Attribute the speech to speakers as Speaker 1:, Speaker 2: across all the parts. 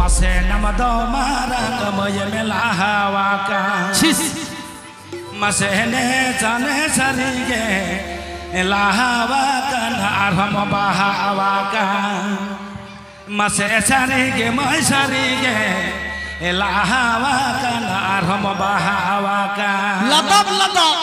Speaker 1: Masih nama domarang moye melahawakan Masih ne jane sarige lahawakan arham bahawakan Masih sarige moy sarige lahawakan arham bahawakan
Speaker 2: ladab ladab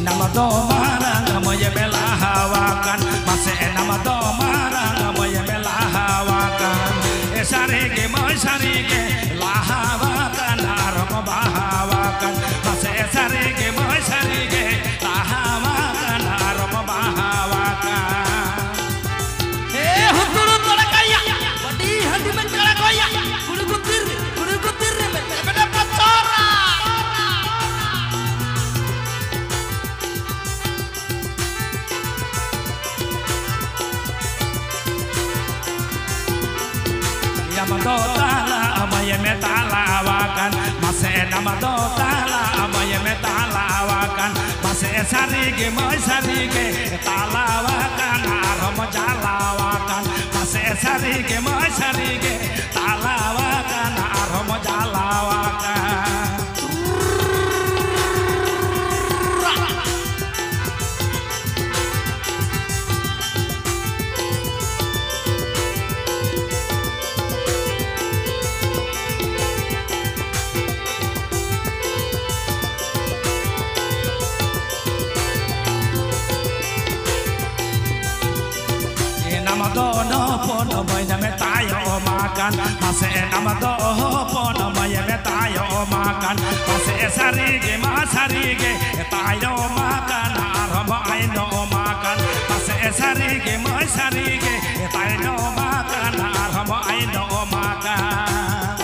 Speaker 1: nama domarang moye melahawakan masih nama domarang moye melahawakan sarige moy sarige lahawakan arham bahawakan masih sarige moy sarige lahawakan arham bahawakan
Speaker 2: hutur kaya badi hadi mencara kaya kudu kutir beda pacora
Speaker 1: nama dotala amaya metalawakan masih nama dotala amaya metalawakan masih sarige moy sarige talawakan arham jalawakan masih sarige moy sarige talawakan arham jalawakan nama dono pono moye metayo makan masih nama dono pono moye metayo makan masih sarige masarige tayo makan arham aino makan masih sarige moy sarige tayo makan arham aino makan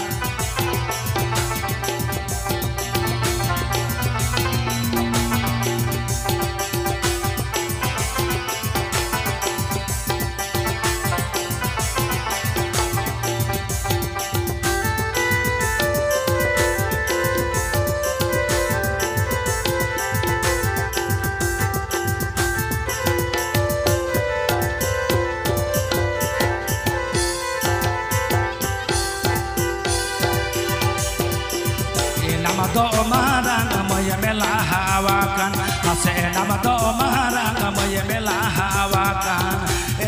Speaker 1: nama domarang moye melahawakan masih nama domarang moye melahawakan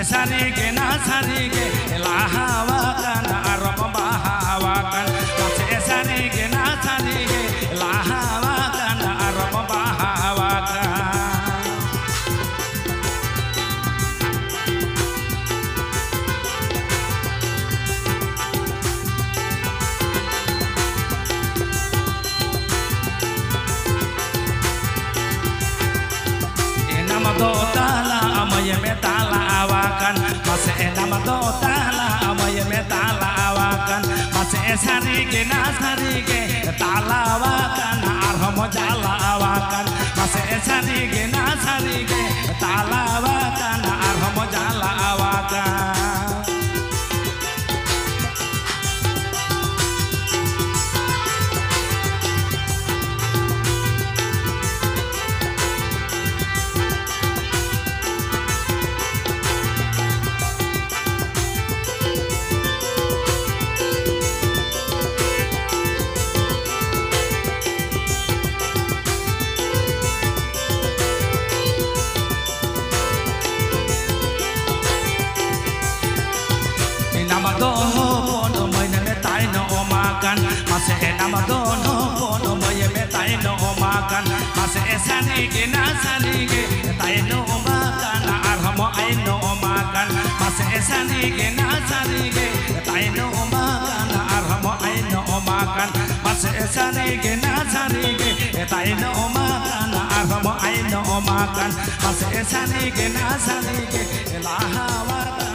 Speaker 1: sarige na sarige lahawakan arham bahawakan masih sarige na sarige lahawakan arham bahawakan nama dotala moye metalawakan masih nama dotala moye metalawakan masih sarige na sarige talawakan arham jalawakan masih sarige na sarige talawakan arham jalawakan nama dono pono moye metayo makan masih nama dono pono moye metayo makan masih sarige na sarige tayo makan arham aino makan masih sarige na sarige tayo makan arham aino makan masih sarige na sarige tayo makan arham aino makan masih sarige na sarige lahawakan